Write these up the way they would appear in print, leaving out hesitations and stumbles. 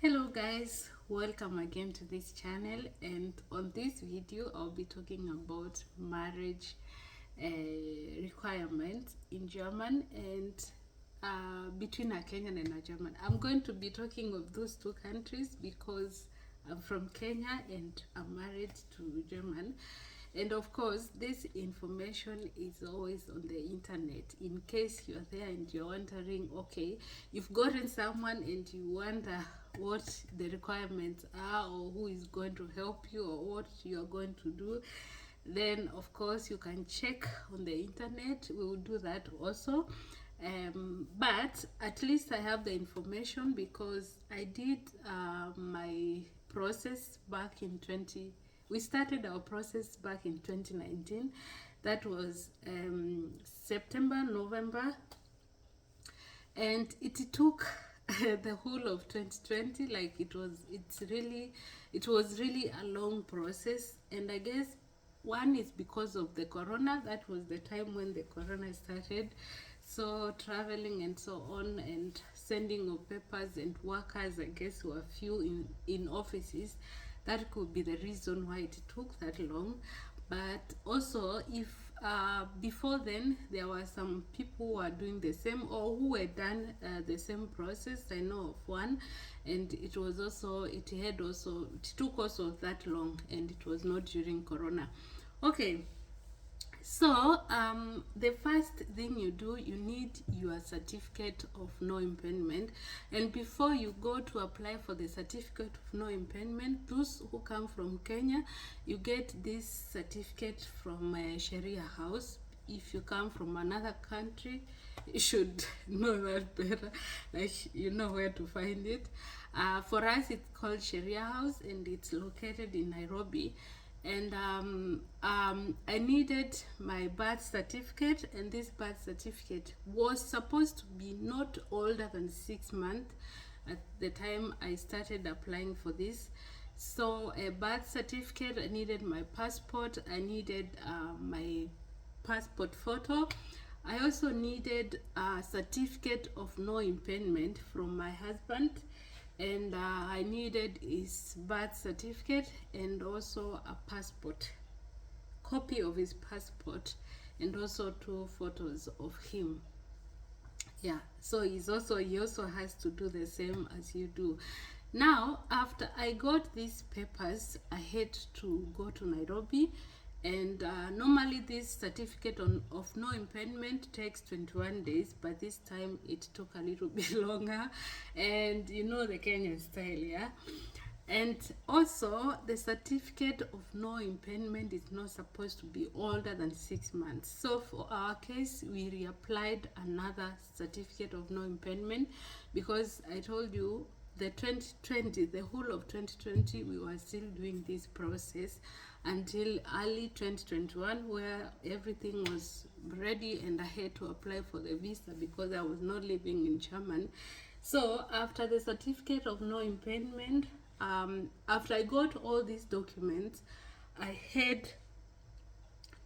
Hello guys, welcome again to this channel, and on this video I'll be talking about marriage requirements in German and between a Kenyan and a German. I'm going to be talking of those two countries because I'm from Kenya and I'm married to German. And of course, this information is always on the internet. In case you're there and you're wondering, okay, you've gotten someone and you wonder what the requirements are or who is going to help you or what you're going to do, then of course you can check on the internet. We will do that also. But at least I have the information because I did my process back in 20. We started our process back in 2019. That was September, November, and it took the whole of 2020. Like it was really a long process, and I guess one is because of the corona. That was the time when the corona started, so traveling and so on and sending of papers and workers, I guess, were few in offices. That could be the reason why it took that long. But also, if before then there were some people who were doing the same or who were done the same process. I know of one, and it took also that long, and it was not during corona. Okay, so the first thing you do, you need your certificate of no impediment. And before you go to apply for the certificate of no impediment, those who come from Kenya, you get this certificate from Sharia house. If you come from another country, you should know that better, like you know where to find it. For us, it's called Sharia house, and it's located in Nairobi. And I needed my birth certificate, and this birth certificate was supposed to be not older than 6 months at the time I started applying for this. So a birth certificate, I needed my passport, I needed my passport photo. I also needed a certificate of no impediment from my husband, and I needed his birth certificate and also a passport, copy of his passport, and also 2 photos of him. Yeah, so he also has to do the same as you do. Now, after I got these papers, I had to go to Nairobi, and normally this certificate of no impediment takes 21 days, but this time it took a little bit longer, and you know the Kenyan style, yeah. And also, the certificate of no impediment is not supposed to be older than 6 months. So for our case, we reapplied another certificate of no impediment because I told you the 2020, the whole of 2020, we were still doing this process until early 2021, where everything was ready and I had to apply for the visa because I was not living in Germany. So after the certificate of no impediment, after I got all these documents, I had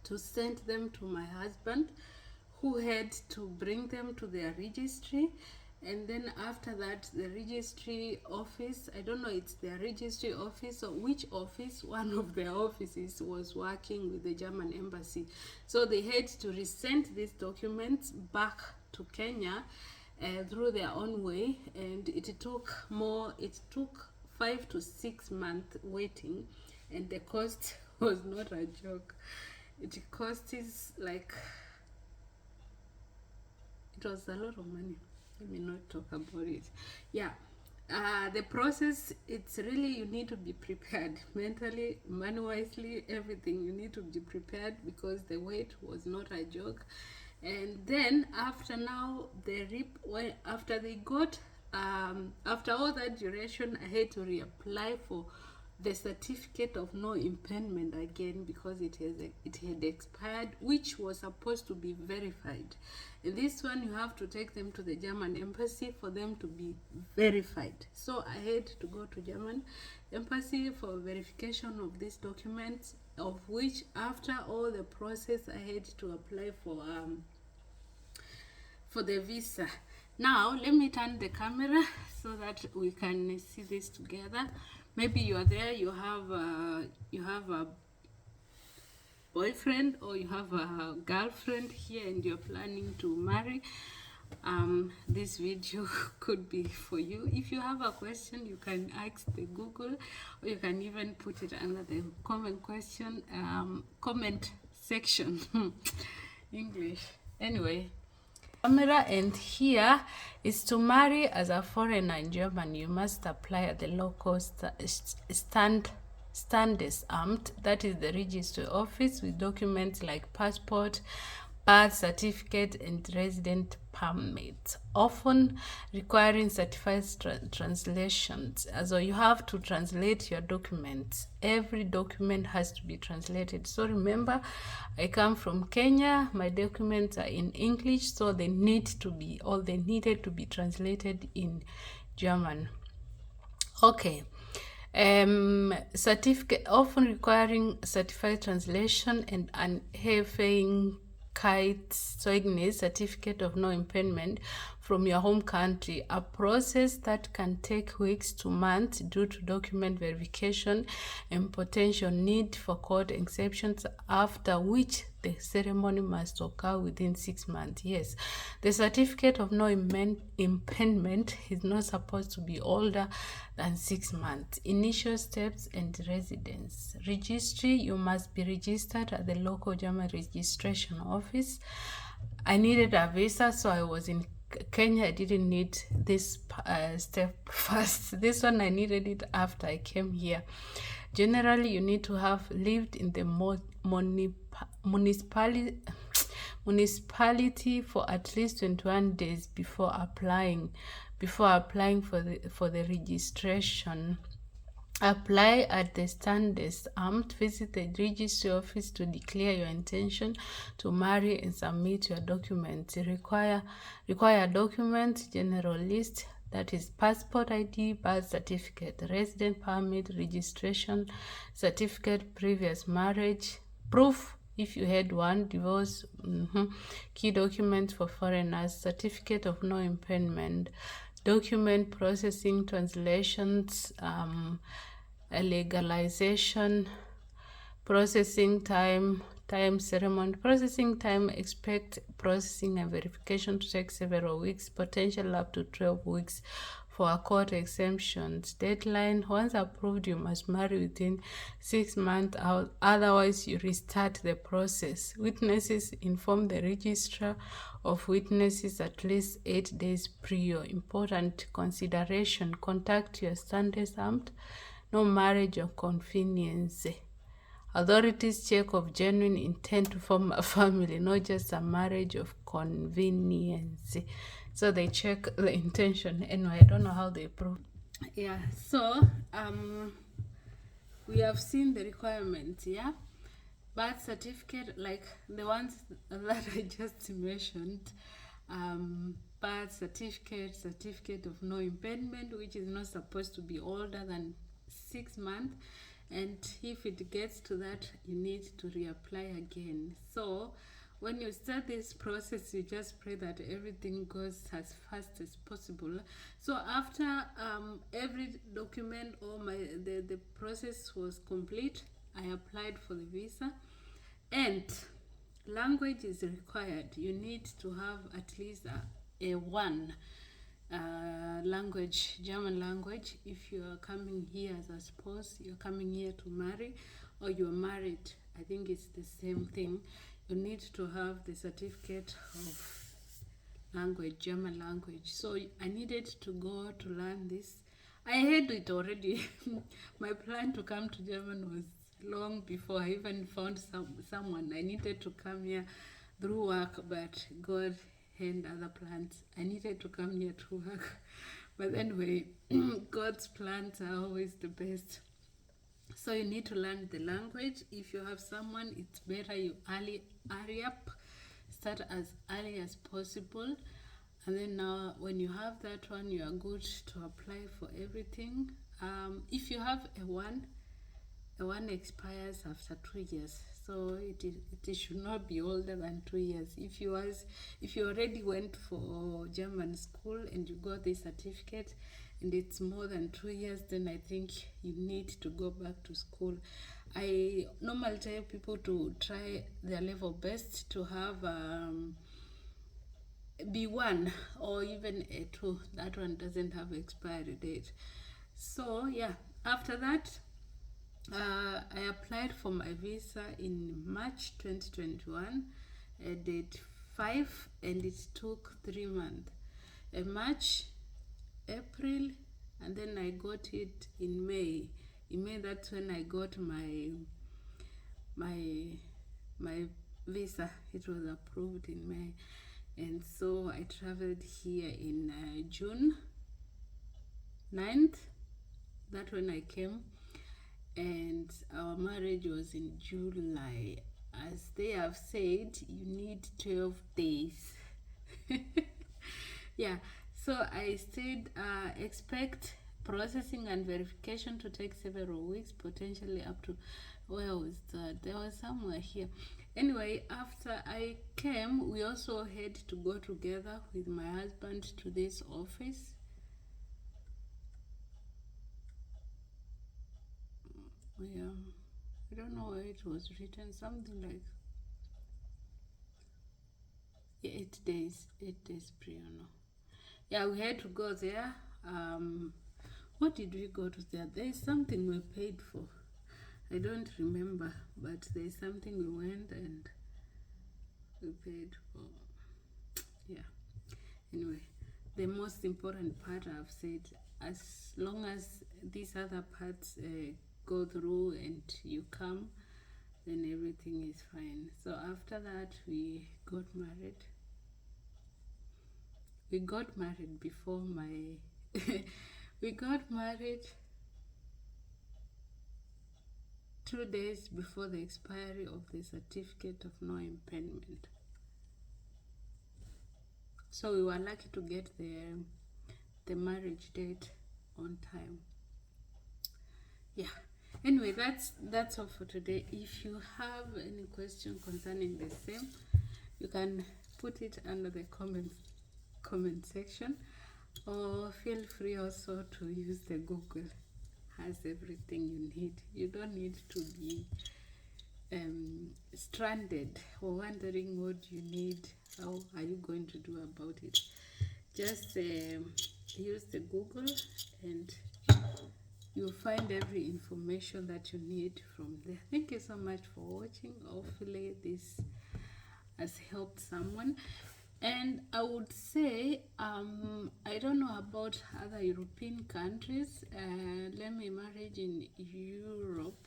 to send them to my husband, who had to bring them to their registry. And then after that, the registry office, I don't know, it's their registry office or which office, one of their offices was working with the German embassy. So they had to resend these documents back to Kenya through their own way, and it took 5 to 6 months waiting, and the cost was not a joke. It cost is like, it was a lot of money. Let me not talk about it. Yeah, the process, it's really, you need to be prepared mentally, money-wisely, everything. You need to be prepared because the wait was not a joke. And then after after they got after all that duration, I had to reapply for the certificate of no impediment again because it had expired, which was supposed to be verified. And this one, you have to take them to the German embassy for them to be verified. So I had to go to German embassy for verification of these documents, of which after all the process I had to apply for the visa. Now let me turn the camera so that we can see this together. Maybe you are there, you have a boyfriend or you have a girlfriend here and you're planning to marry. This video could be for you. If you have a question, you can ask the Google, or you can even put it under the comment section. English. Anyway, camera, and here is to marry as a foreigner in Germany. You must apply at the local Standesamt, that is the registry office, with documents like passport, birth certificate, and resident permit, often requiring certified translations. So you have to translate your documents. Every document has to be translated. So remember, I come from Kenya. My documents are in English, so they needed to be translated in German. Okay. Certificate, often requiring certified translation, and Unabhängigkeitszeugnis, certificate of no impairment from your home country, a process that can take weeks to months due to document verification and potential need for court exceptions, after which the ceremony must occur within 6 months. Yes, the certificate of no impairment is not supposed to be older than 6 months. Initial steps and residence. Registry, you must be registered at the local German registration office. I needed a visa, so I was in Kenya. I didn't need this step first. This one I needed it after I came here. Generally, you need to have lived in the municipality for at least 21 days before applying for the registration. Apply at the Standesamt. Visit the registry office to declare your intention to marry and submit your documents. Require documents, general list, that is passport ID, birth certificate, resident permit, registration certificate, previous marriage, proof if you had one, divorce, key documents for foreigners, certificate of no impairment, document processing, translations, legalization, processing time, ceremony, processing time, expect processing and verification to take several weeks, potential up to 12 weeks for a court exemptions. Deadline, once approved, you must marry within 6 months, otherwise you restart the process. Witnesses, inform the registrar of witnesses at least 8 days prior. Important consideration, contact your Standesamt. No marriage of convenience. Authorities check of genuine intent to form a family, not just a marriage of convenience. So they check the intention. Anyway, I don't know how they prove. Yeah, so we have seen the requirements, yeah? Birth certificate, like the ones that I just mentioned, birth certificate, certificate of no impairment, which is not supposed to be older than 6 months, and if it gets to that, you need to reapply again. So when you start this process, you just pray that everything goes as fast as possible. So after every document or the process was complete, I applied for the visa, and language is required. You need to have at least a one language, German language, if you are coming here as a spouse, you're coming here to marry, or you're married. I think it's the same thing. You need to have the certificate of language, German language. So I needed to go to learn this. I had it already. My plan to come to German was long before I even found someone. I needed to come here through work, but God had other plans. I needed to come here to work. But anyway, God's plans are always the best. So you need to learn the language. If you have someone, it's better you hurry up, start as early as possible. And then now when you have that one, you are good to apply for everything. If you have a one expires after 2 years. so it should not be older than 2 years. If you already went for German school and you got this certificate and it's more than 2 years, then I think you need to go back to school. I normally tell people to try their level best to have B1 or even A2. That one doesn't have expiry date. So yeah, after that, I applied for my visa in March 2021, date 5, and it took 3 months. March, April, and then I got it in May. In May, that's when I got my visa. It was approved in May, and so I traveled here in June 9th. That's when I came, and our marriage was in July. As they have said, you need 12 days. Yeah, so I said expect processing and verification to take several weeks, potentially up to, where was that? There was somewhere here. Anyway, after I came, we also had to go together with my husband to this office. Yeah, I don't know where it was written, something like 8 days prior. No, yeah, we had to go there. What did we go to there? There is something we paid for. I don't remember, but there's something we went and we paid for. Yeah. Anyway, the most important part I've said, as long as these other parts go through and you come, then everything is fine. So after that, we got married. We got married before my we got married 2 days before the expiry of the certificate of no impediment. So we were lucky to get the marriage date on time. Yeah. Anyway, that's all for today. If you have any question concerning the same, you can put it under the comment section, or feel free also to use the Google. Has everything you need. You don't need to be stranded or wondering what you need, how are you going to do about it. Just use the Google and you'll find every information that you need from there. Thank you so much for watching. Hopefully this has helped someone. And I would say, I don't know about other European countries. Let me marriage in Europe.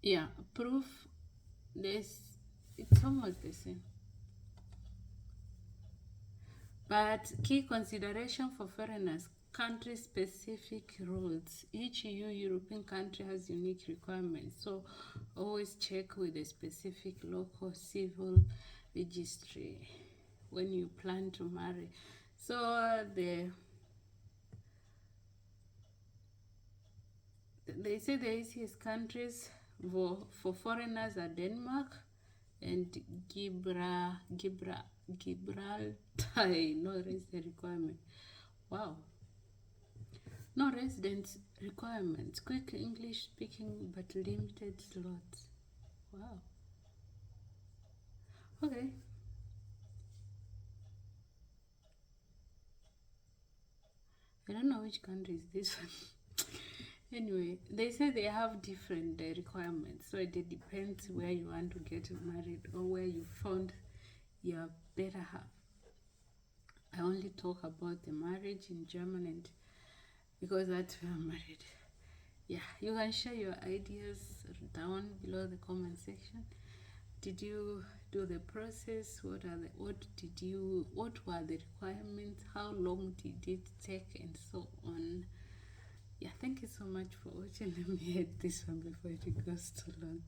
Yeah, proof. It's almost the same. But key consideration for foreigners: country-specific rules. Each EU European country has unique requirements, so always check with the specific local civil registry when you plan to marry. So they say the easiest countries for foreigners are Denmark and Gibraltar. No resident requirement. Wow. No residence requirements. Quick English speaking but limited slots. Wow. Okay. I don't know which country is this one. Anyway, they say they have different requirements, so it depends where you want to get married or where you found your better half. I only talk about the marriage in Germany, and because that's where I'm married. Yeah, you can share your ideas down below the comment section. Did you do the process? What were the requirements? How long did it take, and so on? Yeah, thank you so much for watching. Let me hit this one before it goes too long.